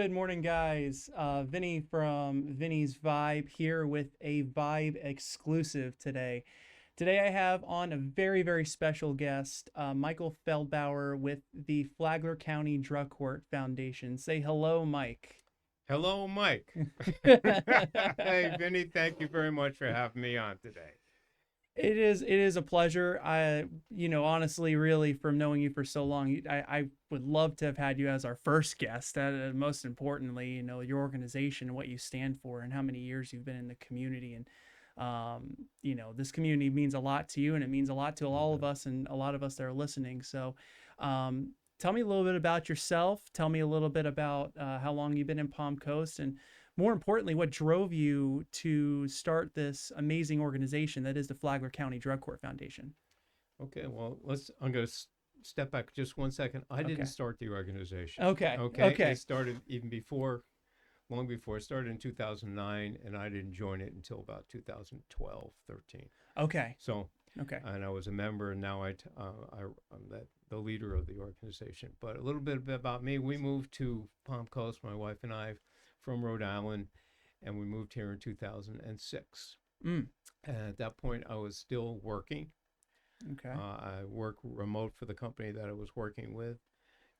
Good morning, guys. Vinny from Vinny's Vibe here with a Vibe exclusive today. Today, I have on a very, very special guest, Michael Feldbauer with the Flagler County Drug Court Foundation. Say hello, Mike. Hello, Mike. Hey, Vinny, thank you very much for having me on today. It is a pleasure. Honestly, really, from knowing you for so long, I would love to have had you as our first guest. Most importantly, your organization, what you stand for, and how many years you've been in the community. And this community means a lot to you, and it means a lot to all of us, and a lot of us that are listening. So, tell me a little bit about yourself. Tell me a little bit about how long you've been in Palm Coast, and more importantly, what drove you to start this amazing organization that is the Flagler County Drug Court Foundation? Okay, well, I'm going to step back just 1 second. I didn't Okay. start the organization. Okay. Okay, it Okay. started even before, long before. It started in 2009, and I didn't join it until about 2012, 13. Okay. So, Okay. and I was a member, and now I'm the leader of the organization. But a little bit about me. We moved to Palm Coast, my wife and I, from Rhode Island, and we moved here in 2006. Mm. And at that point, I was still working. Okay. I worked remote for the company that I was working with.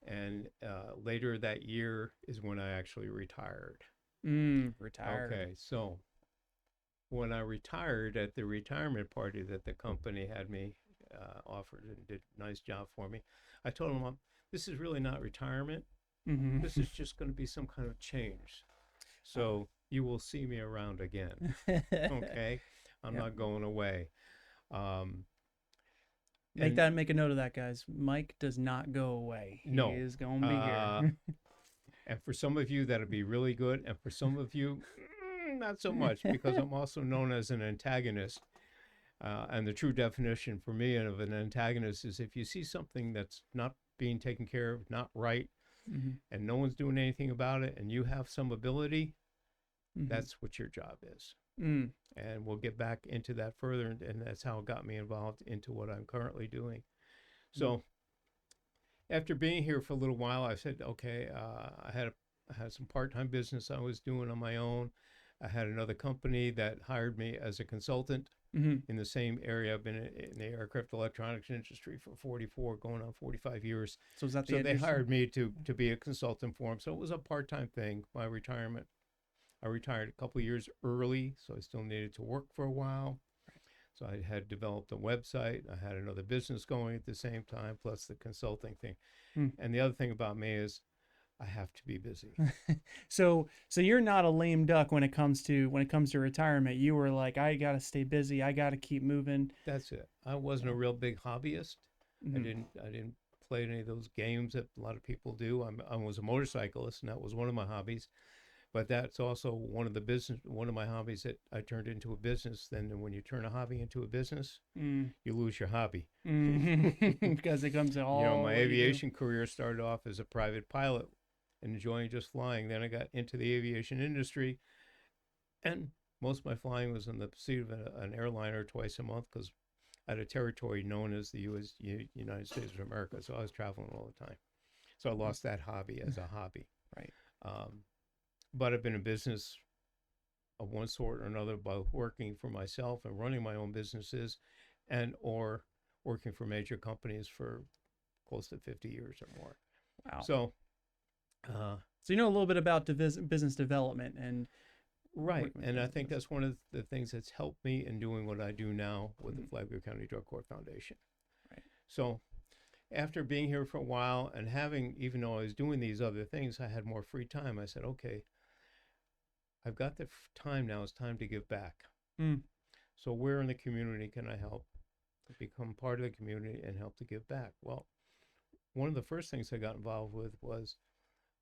And later that year is when I actually retired. Retired. Okay, so when I retired at the retirement party that the company had me offered and did a nice job for me, I told them, this is really not retirement. Mm-hmm. This is just going to be some kind of change. So you will see me around again. Okay, I'm Yep. not going away. Um, and Make a note of that, guys. Mike does not go away. He no, is gonna be here. uh, and for some of you that'll be really good, and for some of you, not so much, because I'm also known as an antagonist. And the true definition for me of an antagonist is if you see something that's not being taken care of, not right, Mm-hmm. and no one's doing anything about it, and you have some ability, Mm-hmm. that's what your job is. Mm. And we'll get back into that further, and that's how it got me involved into what I'm currently doing. Mm. So after being here for a little while, I said, okay, I had some part-time business I was doing on my own. I had another company that hired me as a consultant Mm-hmm. in the same area. I've been in the aircraft electronics industry for 44, going on 45 years. So is that the So they industry? hired me to be a consultant for them. So it was a part-time thing. My retirement, I retired a couple of years early, so I still needed to work for a while. So I had developed a website. I had another business going at the same time, plus the consulting thing. Mm. And the other thing about me is I have to be busy. So you're not a lame duck when it comes to retirement. You were like, I gotta stay busy. I gotta keep moving. That's it. I wasn't a real big hobbyist. I Mm-hmm. didn't I didn't play any of those games that a lot of people do. I was a motorcyclist, and that was one of my hobbies. But that's also one of my hobbies that I turned into a business. Then when you turn a hobby into a business, Mm. you lose your hobby. Mm. Because it comes to My all what you do. aviation career started off as a private pilot, enjoying just flying. Then I got into the aviation industry, and most of my flying was in the seat of an airliner twice a month because I had a territory known as the United States of America. So I was traveling all the time. So I lost that hobby as a hobby. Right. Um, but I've been in business of one sort or another, both working for myself and running my own businesses, and or working for major companies for close to 50 years or more. Wow. So, uh, So you know a little bit about business development and right. working with And I think businesses. that's one of the things that's helped me in doing what I do now with the Flagler County Drug Court Foundation. Right. So, after being here for a while and having, even though I was doing these other things, I had more free time. I said, okay, I've got the time now. It's time to give back. Mm. So, where in the community can I help become part of the community and help to give back? Well, one of the first things I got involved with was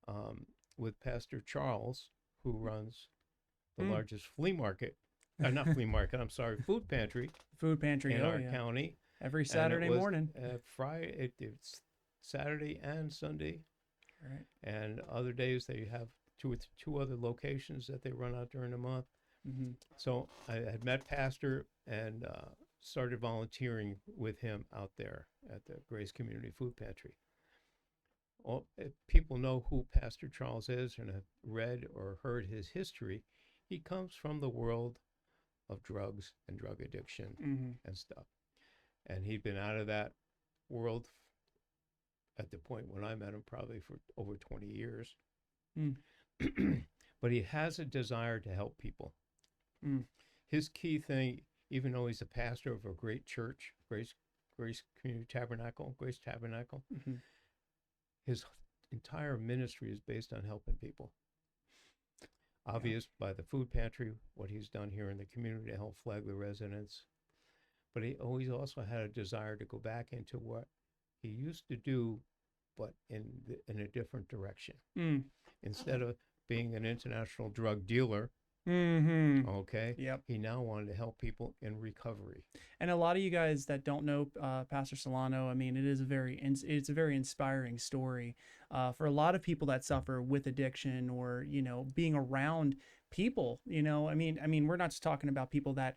um, with Pastor Charles, who runs the Mm. largest flea market, not flea market, I'm sorry, food pantry Food pantry. in Oh our yeah. county. Every And it Saturday was morning. it's Saturday and Sunday, Right. and other days they have two other locations that they run out during the month. Mm-hmm. So I had met Pastor and started volunteering with him out there at the Grace Community Food Pantry. if people know who Pastor Charles is and have read or heard his history, he comes from the world of drugs and drug addiction Mm-hmm. and stuff. And he'd been out of that world at the point when I met him, probably for over 20 years. Mm. But he has a desire to help people. Mm. His key thing, even though he's a pastor of a great church, Grace Community Tabernacle, Grace Tabernacle, Mm-hmm. his entire ministry is based on helping people. Obvious by the food pantry, what he's done here in the community to help Flagler residents. But he always also had a desire to go back into what he used to do, but in a different direction. Mm. Instead of being an international drug dealer, Mm-hmm. okay, Yep. he now wanted to help people in recovery. And a lot of you guys that don't know Pastor Solano, I mean, it's a very inspiring story for a lot of people that suffer with addiction or being around people. I mean, we're not just talking about people that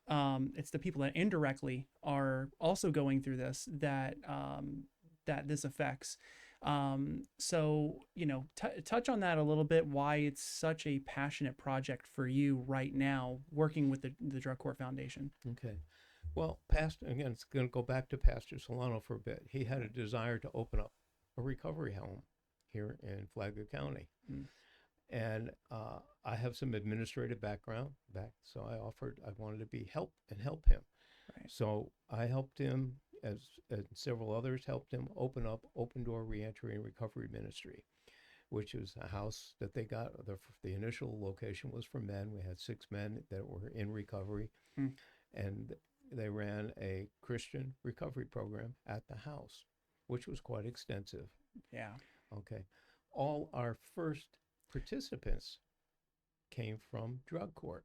it's the people that indirectly are also going through this that this affects. So touch on that a little bit. Why it's such a passionate project for you right now, working with the Drug Court Foundation. Okay. Well, Pastor, again, it's going to go back to Pastor Solano for a bit. He had a desire to open up a recovery home here in Flagler County. Mm. And I have some administrative background so I wanted to help him. Right. So I helped him, as several others helped him, open up Open Door Reentry and Recovery Ministry, which is a house that they got. The initial location was for men. We had 6 men that were in recovery, and they ran a Christian recovery program at the house, which was quite extensive. Yeah. Okay. All our first participants came from drug court.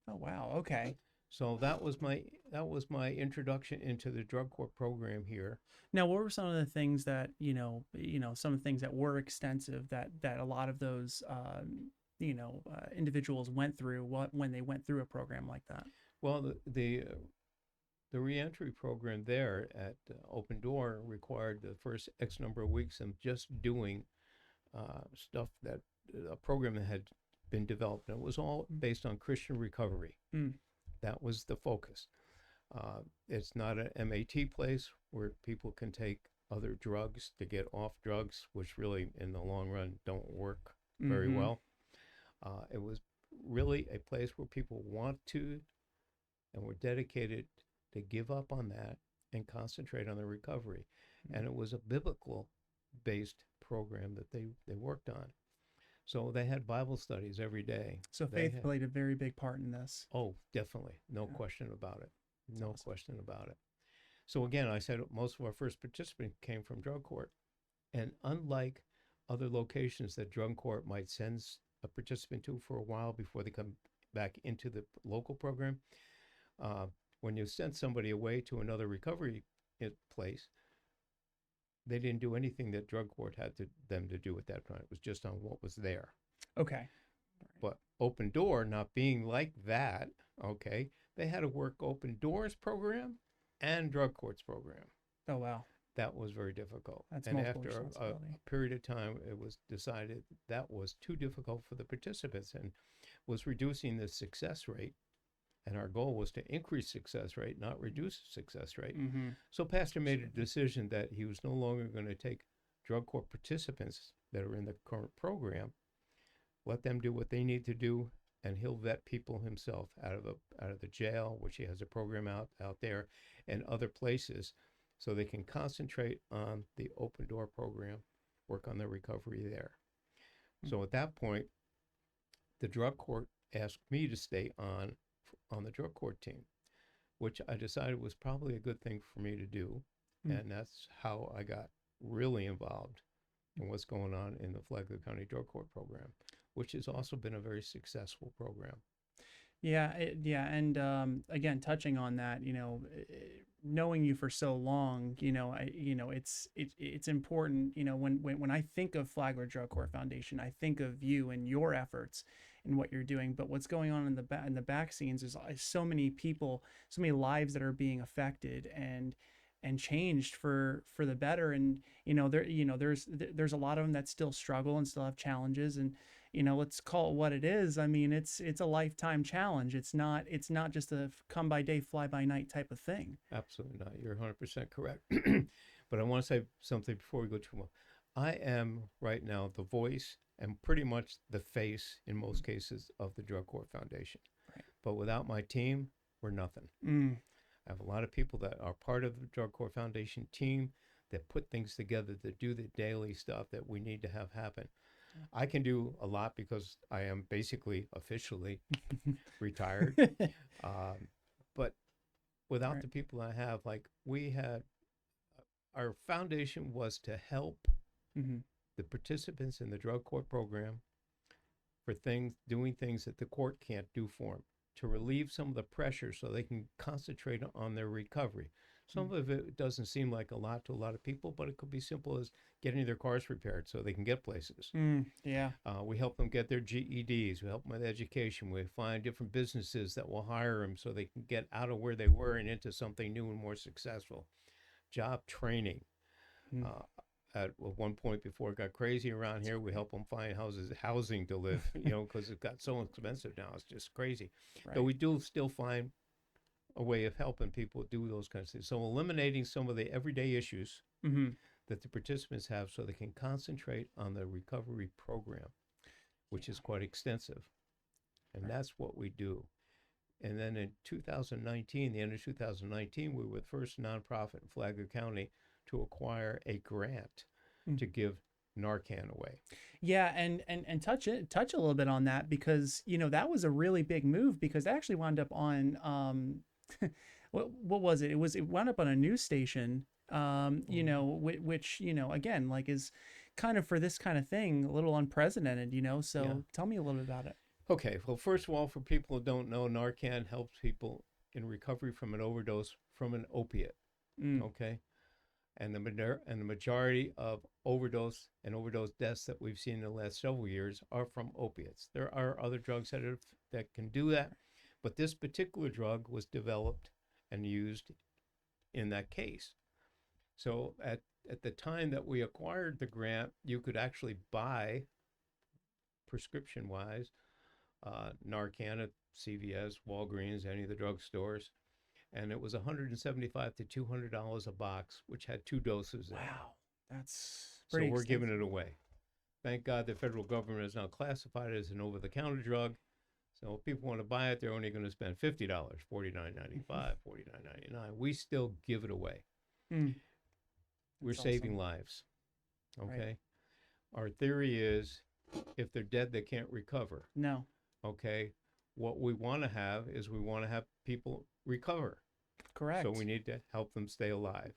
Oh wow. Okay. So that was my introduction into the drug court program here. Now, what were some of the things that some of the things that were extensive that a lot of those individuals went through when they went through a program like that? Well, the reentry program there at Open Door required the first X number of weeks of just doing stuff that a program that had been developed. And it was all based on Christian recovery. Mm. That was the focus. It's not an MAT place where people can take other drugs to get off drugs, which really in the long run don't work very well. It was really a place where people want to and were dedicated to give up on that and concentrate on the recovery. And it was a biblical based program that they worked on. So they had Bible studies every day. So faith played a very big part in this. Oh, definitely. No question about it. No awesome. question about it. So again, I said most of our first participants came from drug court. And unlike other locations that drug court might send a participant to for a while before they come back into the local program, when you sent somebody away to another recovery place, they didn't do anything that drug court had them to do at that point. It was just on what was there. Okay. But Open Door, not being like that, okay, they had to work Open Doors program and drug courts program. Oh, wow. That was very difficult. That's and multiple after responsibility. a period of time, it was decided that was too difficult for the participants and was reducing the success rate. And our goal was to increase success rate, not reduce success rate. So Pastor made a decision that he was no longer going to take drug court participants that are in the current program, let them do what they need to do, and he'll vet people himself out of the jail, which he has a program out there, and other places, so they can concentrate on the Open Door program, work on their recovery there. So at that point, the drug court asked me to stay on the drug court team, which I decided was probably a good thing for me to do. And that's how I got really involved in what's going on in the Flagler County Drug Court program, which has also been a very successful program. Yeah, and again, touching on that, knowing you for so long, it's important. When I think of Flagler Drug Court Foundation, I think of you and your efforts and what you're doing. But what's going on in the back scenes is so many people, so many lives that are being affected, and and changed for the better. And there's a lot of them that still struggle and still have challenges. And let's call it what it is. I mean, it's a lifetime challenge. It's not just a come by day, fly by night type of thing. Absolutely not. You're 100% correct. But I want to say something before we go too much. I am right now the voice and pretty much the face in most cases of the Drug Court Foundation. Right. But without my team, we're nothing. I have a lot of people that are part of the Drug Court Foundation team that put things together, that do the daily stuff that we need to have happen. I can do a lot because I am basically officially retired. But without the people I have, like we had, our foundation was to help the participants in the drug court program for doing things that the court can't do for them, to relieve some of the pressure so they can concentrate on their recovery. Some of it doesn't seem like a lot to a lot of people, but it could be simple as getting their cars repaired so they can get places. Yeah. We help them get their GEDs. We help them with education. We find different businesses that will hire them so they can get out of where they were and into something new and more successful. Job training. At one point before it got crazy around here, we help them find housing to live, because it got so expensive now. It's just crazy. Right. But we do still find a way of helping people do those kinds of things. So eliminating some of the everyday issues that the participants have so they can concentrate on the recovery program, which is quite extensive. And that's what we do. And then in 2019, the end of 2019, we were the first nonprofit in Flagler County to acquire a grant to give Narcan away. Yeah, and touch a little bit on that, because that was a really big move, because it actually wound up on what was it? It wound up on a news station, which again, like, is kind of, for this kind of thing, a little unprecedented, So tell me a little bit about it. Okay, well, first of all, for people who don't know, Narcan helps people in recovery from an overdose from an opiate. Okay. And the majority of overdose deaths that we've seen in the last several years are from opiates. There are other drugs that can do that, but this particular drug was developed and used in that case. So at the time that we acquired the grant, you could actually buy, prescription-wise, Narcan at CVS, Walgreens, any of the drugstores. And it was $175 to $200 a box, which had 2 doses in it. Wow, that's pretty. So we're extensive. giving it away. Thank God the federal government has now classified it as an over-the-counter drug. So if people want to buy it, they're only going to spend $50, $49.95, $49.99. We still give it away. We're saving lives. Okay. Right. Our theory is, if they're dead, they can't recover. No. Okay. What we want to have is people recover. Correct. So we need to help them stay alive.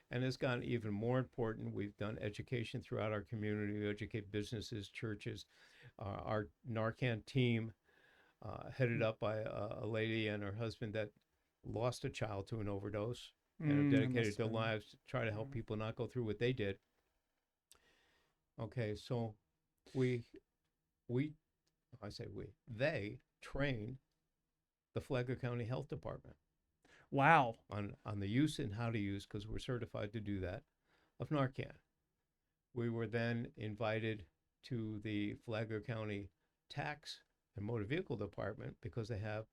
And it's gotten even more important. We've done education throughout our community. We educate businesses, churches. Our Narcan team, headed up by a lady and her husband that lost a child to an overdose and have dedicated their lives to try to help people not go through what they did. Okay, so they train the Flagler County Health Department. Wow. On the use and how to use, because we're certified to do that, of Narcan. We were then invited to the Flagler County Tax and Motor Vehicle Department, because they have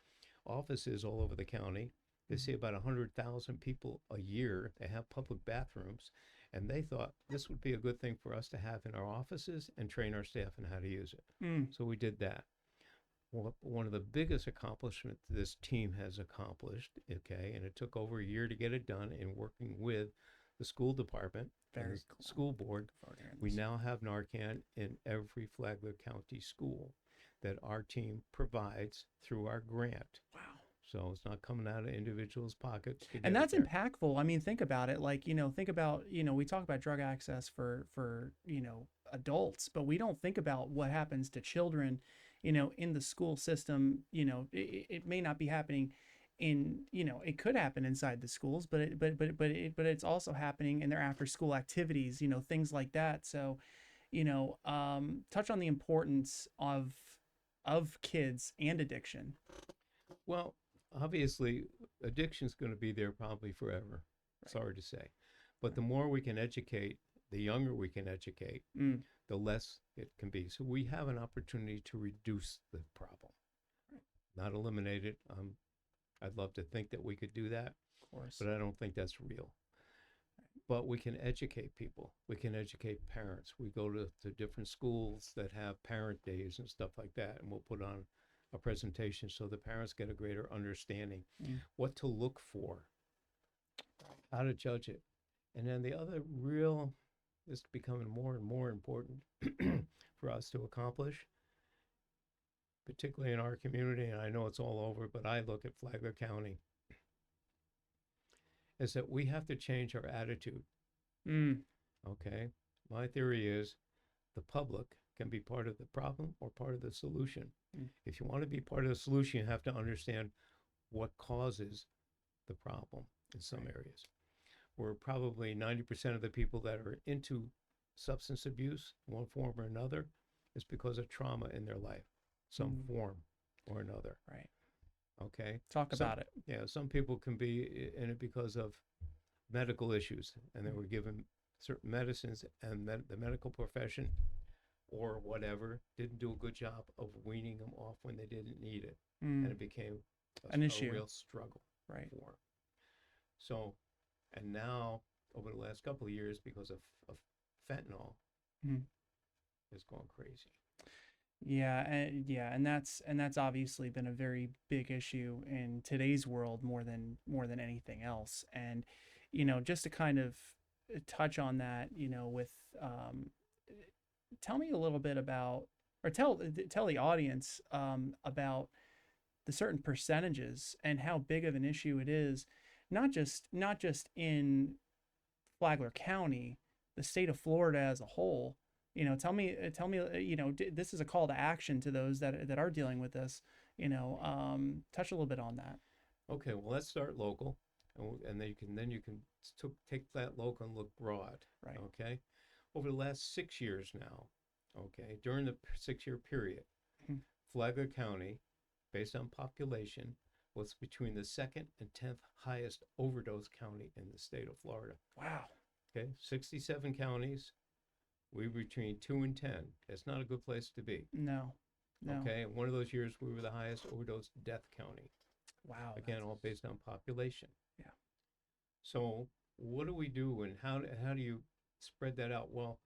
offices all over the county. They see about 100,000 people a year. They have public bathrooms. And they thought this would be a good thing for us to have in our offices and train our staff in how to use it. So we did that. One of the biggest accomplishments this team has accomplished, okay, and it took over a year to get it done, in working with the school department and the school board. We now have Narcan in every Flagler County school that our team provides through our grant. Wow. So it's not coming out of individuals' pockets. And that's impactful. I mean, think about it. Like, think about, we talk about drug access for adults, but we don't think about what happens to children, in the school system. It may not be happening it could happen inside the schools, but it's also happening in their after school activities, things like that. So, touch on the importance of kids and addiction. Well, obviously, addiction's going to be there probably forever. Sorry to say. But the more we can educate, the younger we can educate, Mm, the less it can be. So we have an opportunity to reduce the problem, not eliminate it. I'd love to think that we could do that, of course. but I don't think that's real. But we can educate people. We can educate parents. We go to different schools that have parent days and stuff like that, and we'll put on a presentation so the parents get a greater understanding Mm. what to look for, how to judge it. And then the other real, this is becoming more and more important for us to accomplish, particularly in our community, and I know it's all over, but I look at Flagler County, is that we have to change our attitude. Mm, Okay. My theory is the public can be part of the problem or part of the solution. Mm. If you want to be part of the solution, you have to understand what causes the problem in some Right. areas. Where probably 90% of the people that are into substance abuse, one form or another, is because of trauma in their life, some form or another. right. Okay. Talk about it. Yeah, some people can be in it because of medical issues and they were given certain medicines, and the medical profession or whatever didn't do a good job of weaning them off when they didn't need it. And it became An a issue. real struggle Right. for them. So, and now over the last couple of years, because of fentanyl, Mm. it's going crazy. Yeah, and that's obviously been a very big issue in today's world more than anything else. And just to kind of touch on that, with tell me a little bit about, or tell the audience about the certain percentages and how big of an issue it is, not just in Flagler County, the state of Florida as a whole. Tell me, this is a call to action to those that are dealing with this. Touch a little bit on that. Okay, well, let's start local, and then you can take that local and look broad. Right. Okay, over the last 6 years now, okay, during the 6 year period, Mhm. Flagler County, based on population, was between the second and 10th highest overdose county in the state of Florida. Wow. Okay, 67 counties. We were between 2 and 10. It's not a good place to be. No. No. Okay, and one of those years we were the highest overdose death county. Wow. Again, all based on population. Yeah. So what do we do, and how do you spread that out? Well,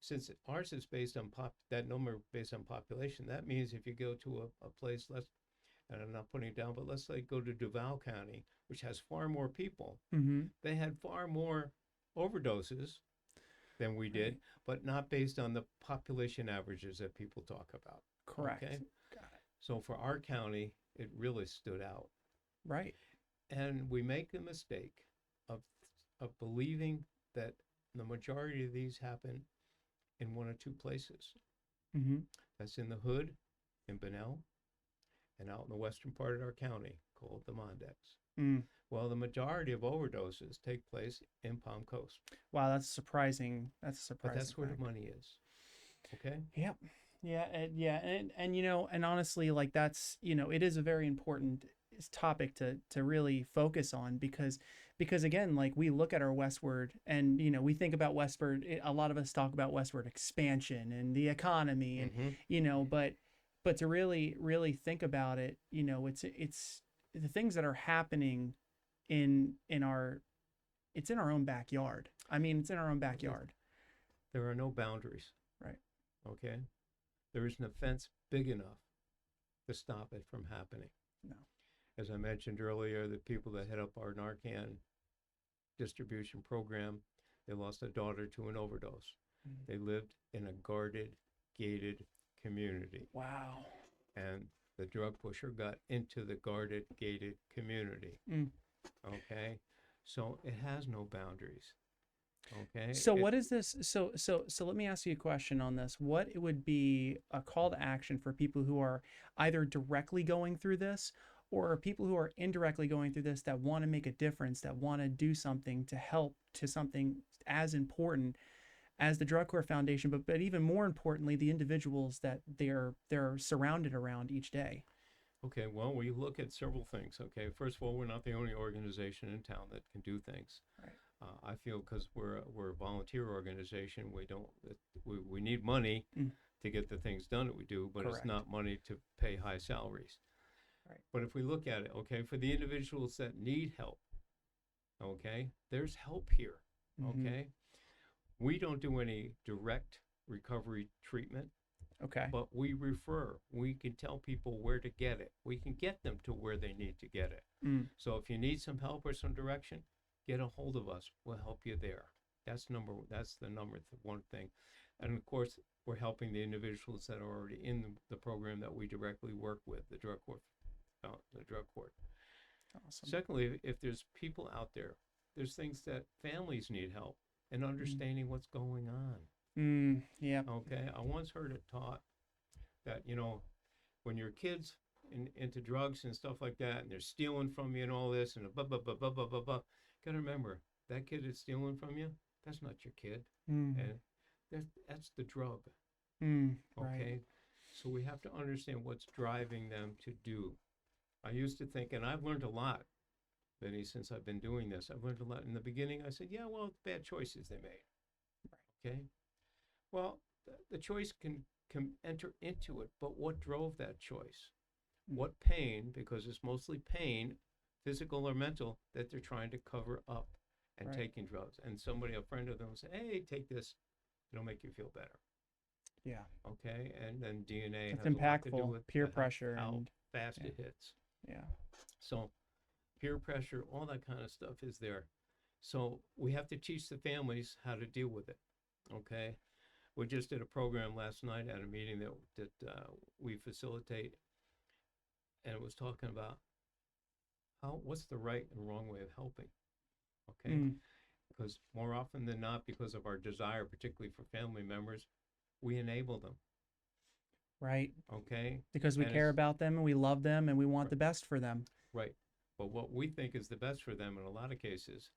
since ours is based on that number based on population, that means if you go to a place, and I'm not putting it down, but let's say go to Duval County, which has far more people, Mm-hmm. they had far more overdoses than we did, Right. but not based on the population averages that people talk about. Correct. Okay? Got it. So for our county, it really stood out. Right. And we make the mistake of believing that the majority of these happen in one or two places. Mm-hmm. That's in the hood, in Bunnell, and out in the western part of our county called the Mondex. Mm. Well, the majority of overdoses take place in Palm Coast. Wow, that's surprising. That's a surprising. But that's where fact. the money is. Okay? Yep. Yeah, and honestly, like that's, it is a very important topic to really focus on because again, like we look at our westward and we think about westward, a lot of us talk about westward expansion and the economy and but to really think about it, it's the things that are happening in our it's in our own backyard. I mean, it's in our own backyard. There are no boundaries. Right. Okay? There isn't a fence big enough to stop it from happening. No. As I mentioned earlier, the people that head up our Narcan distribution program, they lost a daughter to an overdose. Mm. They lived in a guarded, gated community. Wow. And the drug pusher got into the guarded, gated community. Mm. Okay? So it has no boundaries. Okay? So what is this? So let me ask you a question on this. What would be a call to action for people who are either directly going through this or people who are indirectly going through this that want to make a difference, that want to do something to help to something as important as the Drug Corps Foundation, but even more importantly, the individuals that they're surrounded around each day? Okay, well, we look at several things. Okay, first of all, we're not the only organization in town that can do things. Right. I feel because we're a volunteer organization, we don't we need money Mm, to get the things done that we do, but it's correct. not money to pay high salaries. Right. But if we look at it, okay, for the individuals that need help, okay, there's help here. Mm-hmm. Okay, we don't do any direct recovery treatment, Okay. but we refer. We can tell people where to get it. We can get them to where they need to get it. Mm, So if you need some help or some direction, get a hold of us. We'll help you there. That's the number one thing. And of course, we're helping the individuals that are already in the program that we directly work with, the drug court. The drug court. awesome. Secondly, if there's people out there, there's things that families need help in Mm, understanding what's going on. yeah. Okay, I once heard it taught that when your kids into drugs and stuff like that, and they're stealing from you and all this and blah blah blah blah blah blah blah, gotta remember that kid that's stealing from you, that's not your kid, Mm, and that's the drug. right. Okay, so we have to understand what's driving them to do. I used to think, and I've learned a lot, Vinny, since I've been doing this. I've learned a lot. In the beginning, I said, yeah, well, it's bad choices they made. Okay, well, the choice can enter into it, but what drove that choice? Mm, What pain, because it's mostly pain, physical or mental, that they're trying to cover up and right. taking drugs. And somebody, a friend of them, will say, hey, take this. It'll make you feel better. Yeah. Okay. And then DNA It's has a lot to do impactful. with Peer pressure how and fast yeah. it hits. Yeah. So peer pressure, all that kind of stuff is there. So we have to teach the families how to deal with it. Okay. We just did a program last night at a meeting that we facilitate, and it was talking about what's the right and wrong way of helping. Okay, Mm, because more often than not, because of our desire, particularly for family members, we enable them. right. Okay, Because we and care it's about them and we love them and we want right, the best for them. right. But what we think is the best for them in a lot of cases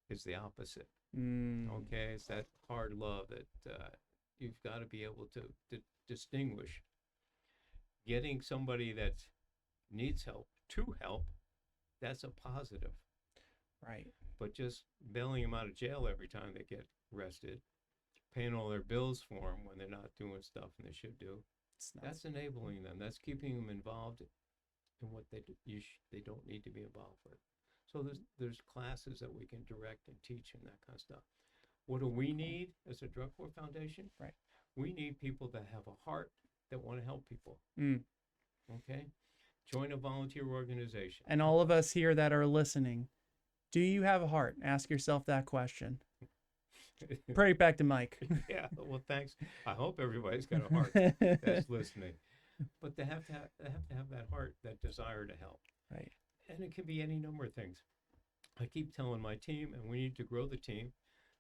is the opposite. Mm, Okay, it's that hard love that you've got to be able to distinguish. Getting somebody that needs help to help, that's a positive. right. But just bailing them out of jail every time they get arrested, paying all their bills for them when they're not doing stuff and they should do, It's not. that's enabling them. That's keeping them involved in what they don't need to be involved with. So there's classes that we can direct and teach and that kind of stuff. What do we need as a drug court foundation? Right. We need people that have a heart that want to help people. Mm. Okay, join a volunteer organization. And Help all of us. us here that are listening, do you have a heart? Ask yourself that question. Pray back to Mike. Yeah, well, thanks. I hope everybody's got a heart that's listening. But they have that heart, that desire to help. Right. And it can be any number of things. I keep telling my team, and we need to grow the team,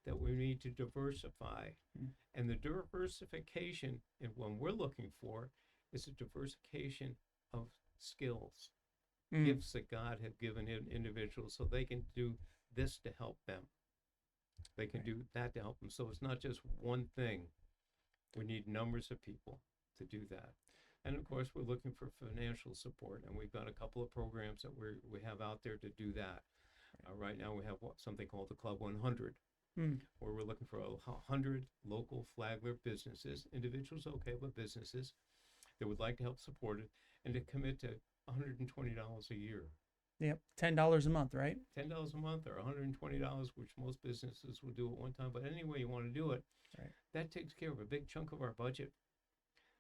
that we need to diversify. Mm. And the diversification, and what we're looking for, is a diversification of skills, Mm. gifts that God have given individuals so they can do this to help them. They can Right. do that to help them. So it's not just one thing. We need numbers of people to do that. And of course, we're looking for financial support, and we've got a couple of programs that we have out there to do that. Right now, we have something called the Club 100, Mm. where we're looking for 100 local Flagler businesses, individuals, okay, but businesses that would like to help support it and to commit to $120 a year. Yep. $10 a month, right? $10 a month or $120, which most businesses will do at one time. But any way you want to do it, Right. that takes care of a big chunk of our budget.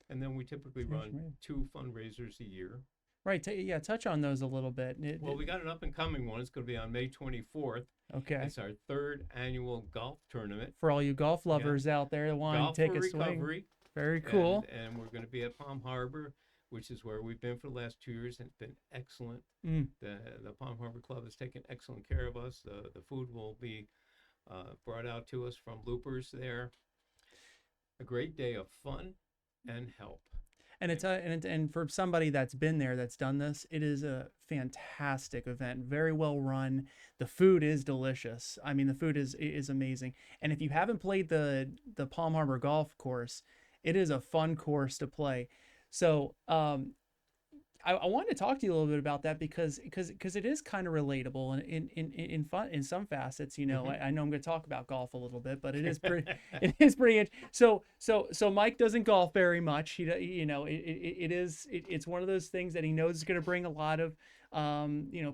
And then we typically Yes, run ma'am. 2 fundraisers a year. Right. Yeah. Touch on those a little bit. Well, we got an up and coming one. It's going to be on May 24th. Okay. It's our 3rd annual golf tournament. For all you golf lovers out there that want Golf to take for a swing. Recovery. Very cool. And we're going to be at Palm Harbor, which is where we've been for the last 2 years, and it's been excellent. Mm. The Palm Harbor Club has taken excellent care of us. The food will be brought out to us from Loopers there. A great day of fun and help. And and for somebody that's been there, that's done this, it is a fantastic event. Very well run. The food is delicious. I mean, the food is amazing. And if you haven't played the Palm Harbor Golf Course, it is a fun course to play. So I wanted to talk to you a little bit about that because it is kind of relatable and in fun in some facets. You know, Hmm. I know I'm going to talk about golf a little bit, but it is pretty it is pretty. So Mike doesn't golf very much. You know it's one of those things that he knows is going to bring a lot of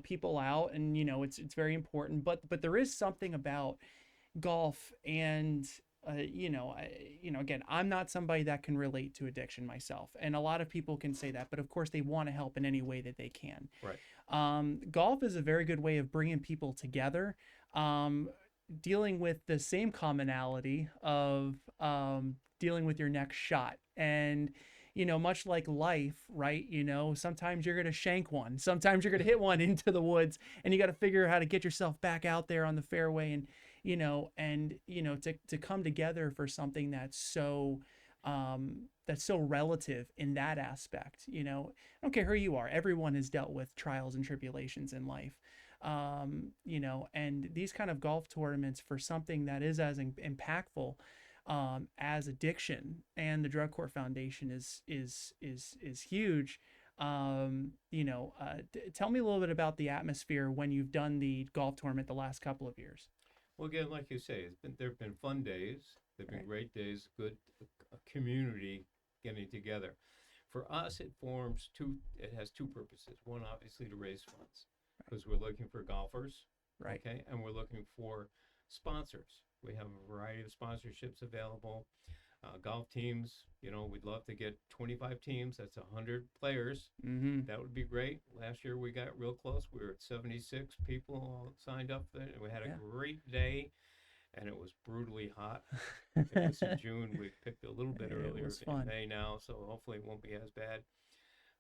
people out, and it's very important. But there is something about golf and again, I'm not somebody that can relate to addiction myself, and a lot of people can say that, but of course they want to help in any way that they can. Right. Golf is a very good way of bringing people together, um, dealing with the same commonality of dealing with your next shot. And much like life, right? Sometimes you're going to shank one, sometimes you're going to hit one into the woods, and you got to figure out how to get yourself back out there on the fairway. To come together for something that's so relative in that aspect. I don't care who you are, everyone has dealt with trials and tribulations in life. And these kind of golf tournaments for something that is as impactful as addiction and the Drug Court Foundation is huge. Tell me a little bit about the atmosphere when you've done the golf tournament the last couple of years. Well, again, like you say, there've been fun days. There've been Right. great days. Good a community getting together. For us, it forms two. It has two purposes. One, obviously, to raise funds, because we're looking for golfers, Right. okay, and we're looking for sponsors. We have a variety of sponsorships available. Golf teams, we'd love to get 25 teams. That's 100 players. Mm-hmm. That would be great. Last year we got real close. We were at 76 people signed up there. We had a Yeah. great day, and it was brutally hot. It was in June. We picked a little bit It earlier was in fun. May now, so hopefully it won't be as bad.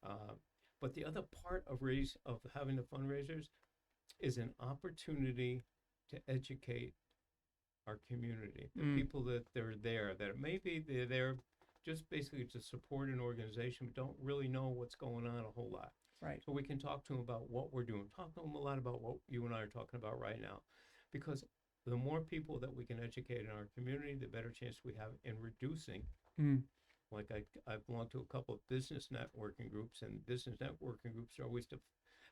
Uh, but the other part of having the fundraisers is an opportunity to educate our community, the Mm. people that they're there, that maybe they're there just basically to support an organization, but don't really know what's going on a whole lot. Right. So we can talk to them about what we're doing, talk to them a lot about what you and I are talking about right now, because the more people that we can educate in our community, the better chance we have in reducing. Mm. Like I belong to a couple of business networking groups, and business networking groups are always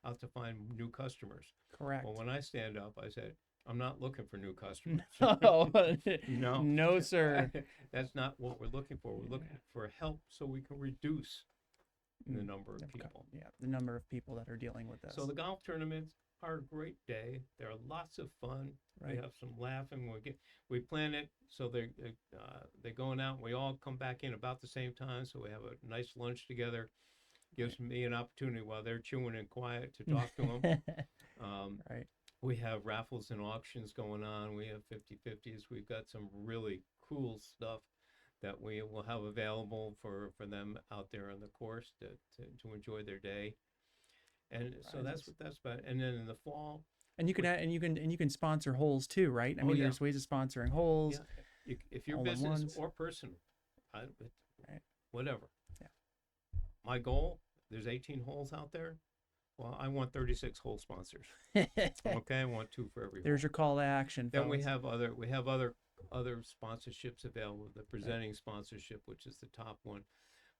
out to find new customers. Correct. Well, when I stand up, I said, I'm not looking for new customers. No, No, no, sir. that's not what we're looking for. We're looking for help so we can reduce the Mm. number of people. Yeah, the number of people that are dealing with So this. the golf tournaments are a great day. They're lots of fun. We Right. have some laughing. We plan it so they're going out. And we all come back in about the same time, so we have a nice lunch together. Gives me an opportunity while they're chewing in quiet to talk to them. Um, Right. we have raffles and auctions going on. We have 50/50s. We've got some really cool stuff that we will have available for them out there on the course to enjoy their day. And so that's Prizes. what that's about. And then in the fall, And you can we, and you can sponsor holes too, right? I oh mean, yeah, there's ways of sponsoring yeah. holes, If you're all in business ones. or personal, Right. whatever. Yeah. My goal, there's 18 holes out there. Well, I want 36 hole sponsors. Okay, I want two for every hole. There's your call to action, Then fellas. we have other sponsorships available. The presenting sponsorship, which is the top one.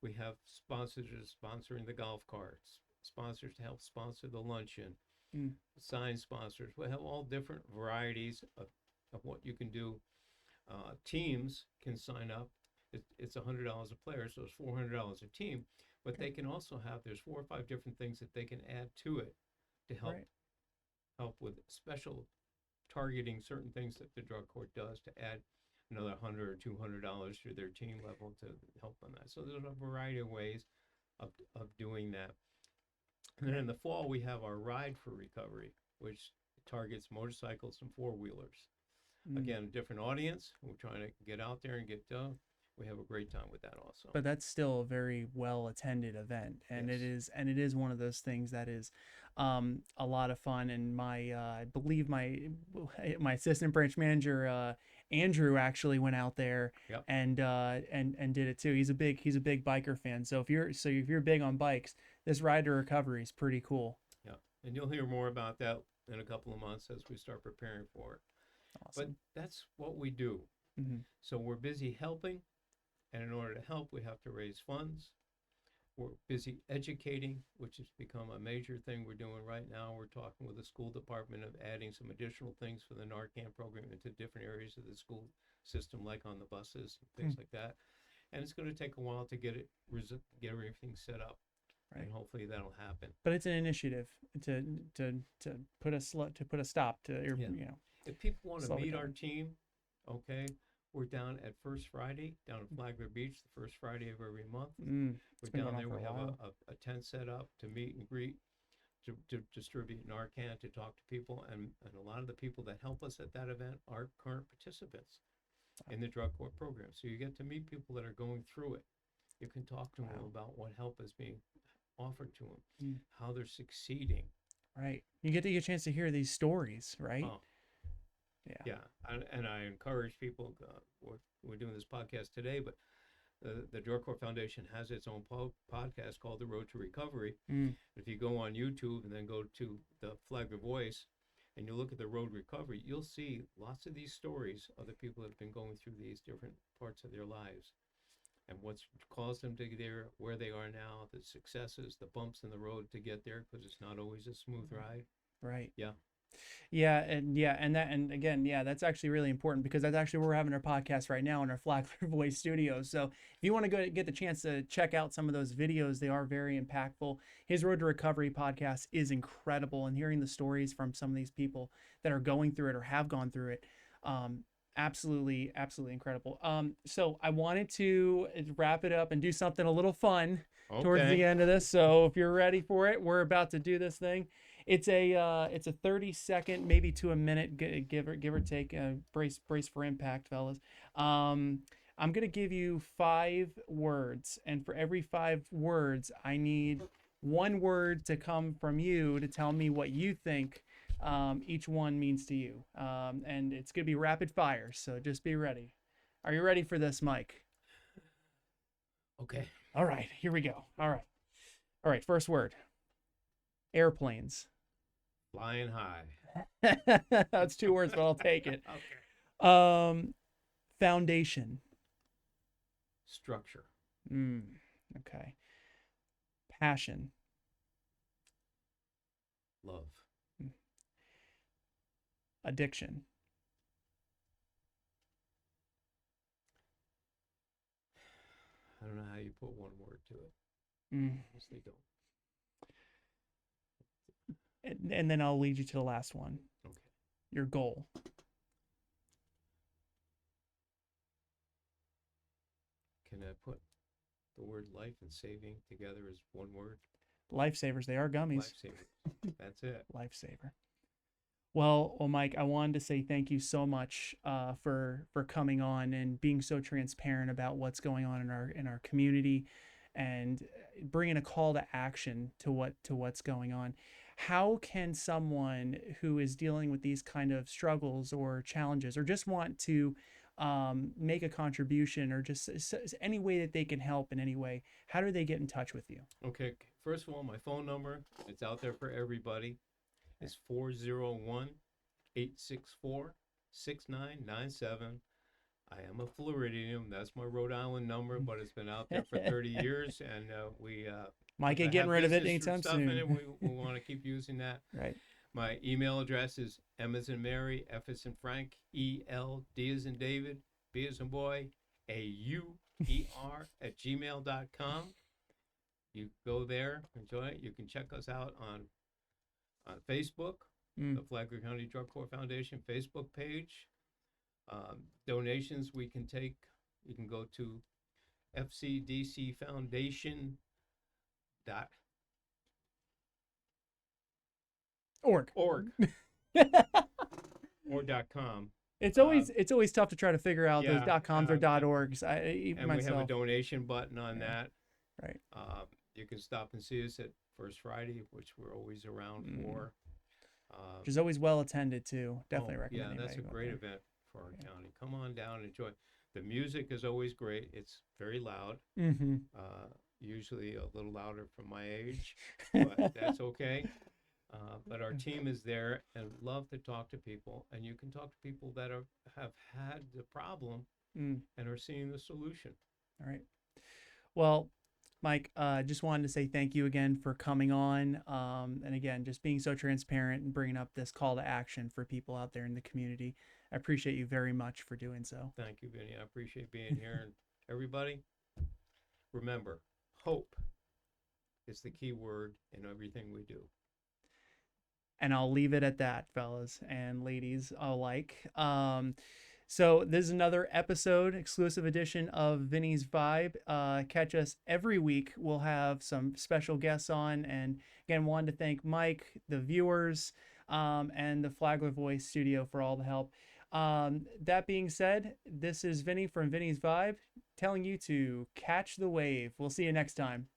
We have sponsors sponsoring the golf carts, sponsors to help sponsor the luncheon, Mm. sign sponsors. We have all different varieties of what you can do. Teams can sign up. It's $100 a player, so it's $400 a team. But they can also there's 4 or 5 different things that they can add to it to Right. help with special targeting certain things that the drug court does to add another $100 or $200 to their team level to help on that. So there's a variety of ways of doing that. And then in the fall, we have our Ride for Recovery, which targets motorcycles and four-wheelers. Mm. Again, a different audience. We're trying to get out there and get done. We have a great time with that also. But that's still a very well attended event, and Yes. it is one of those things that is a lot of fun. And I believe my assistant branch manager Andrew actually went out there Yep. and did it too. He's a big biker fan. So if you're big on bikes, this Ride to Recovery is pretty cool. Yeah. And you'll hear more about that in a couple of months as we start preparing for it. But Awesome. that's what we do. Hmm. So we're busy helping, and in order to help, we have to raise funds. We're busy educating, which has become a major thing we're doing right now. We're talking with the school department of adding some additional things for the Narcan program into different areas of the school system, like on the buses and things like that. And it's going to take a while to get everything set up, Right. and hopefully that'll happen. But it's an initiative to put a stop to your, Yeah. you know, If people want to slow it meet our down. team, okay, we're down at First Friday down at Flagler Beach, the first Friday of every month. It's We're been down going on there. for We a have while. a tent set up to meet and greet, to distribute Narcan, to talk to people, and a lot of the people that help us at that event are current participants in the drug court program. So you get to meet people that are going through it. You can talk to them Wow. about what help is being offered to them, Mm. how they're succeeding. Right. You get a chance to hear these stories, right? Oh, Yeah. yeah, and I encourage people. We're doing this podcast today, but the Drug Court Foundation has its own podcast called The Road to Recovery. Mm. If you go on YouTube and then go to the Flagler Voice, and you look at the road recovery, you'll see lots of these stories of the people that have been going through these different parts of their lives, and what's caused them to get there, where they are now, the successes, the bumps in the road to get there, because it's not always a smooth ride. Right. Yeah. And again, that's actually really important, because that's actually where we're having our podcast right now in our Flagler Voice studios. So if you want to go get the chance to check out some of those videos, they are very impactful. His Road to Recovery podcast is incredible, and hearing the stories from some of these people that are going through it or have gone through it, absolutely incredible. So I wanted to wrap it up and do something a little fun towards the Okay. end of this. So if you're ready for it, we're about to do this thing. It's a 30-second, maybe to a minute, give or take. Brace for impact, fellas. I'm gonna give you 5 words, and for every 5 words, I need one word to come from you to tell me what you think each one means to you. And it's gonna be rapid fire, so just be ready. Are you ready for this, Mike? Okay. All right, here we go. All right. First word: airplanes. Flying high. That's 2 words, but I'll take it. Okay. Foundation. Structure. Okay. Passion. Love. Addiction. I don't know how you put one word to it. Mm. Honestly, don't. And then I'll lead you to the last one. Okay. Your goal. Can I put the word life and saving together as one word? Lifesavers. They are gummies. Lifesaver. That's it. Lifesaver. Well, Mike, I wanted to say thank you so much for coming on and being so transparent about what's going on in our community, and bringing a call to action to what's going on. How can someone who is dealing with these kind of struggles or challenges, or just want to make a contribution, or just any way that they can help in any way, how do they get in touch with you? Okay. First of all, my phone number, it's out there for everybody. It's 401 864 6997. I am a Floridian. That's my Rhode Island number, but it's been out there for 30 years, and we Mike ain't I getting have rid of it business anytime stuff in soon. it. We want to keep using that. Right. My email address is M as in Mary, F as in Frank, EL, D as in David, B as in boy, AUER at gmail.com. You go there, enjoy it. You can check us out on Facebook, the Flagler County Drug Court Foundation Facebook page. Donations we can take. You can go to FCDC Foundation Org. .org or .com. It's always tough to try to figure out those .coms or .orgs. And myself. we have a donation button on that. Right. You can stop and see us at First Friday, which we're always around for. Which is always well attended too. Definitely recommend. Yeah, that's a great event for our county. Come on down and enjoy. The music is always great. It's very loud. Mm-hmm. Usually a little louder for my age, but that's okay. But our team is there and love to talk to people. And you can talk to people that have had the problem and are seeing the solution. All right. Well, Mike, just wanted to say thank you again for coming on. And again, just being so transparent and bringing up this call to action for people out there in the community. I appreciate you very much for doing so. Thank you, Vinny. I appreciate being here. And everybody, remember, hope is the key word in everything we do. And I'll leave it at that, fellas and ladies alike. So this is another episode, exclusive edition of Vinny's Vibe. Catch us every week. We'll have some special guests on. And again, wanted to thank Mike, the viewers, and the Flagler Voice Studio for all the help. That being said, this is Vinny from Vinny's Vibe telling you to catch the wave. We'll see you next time.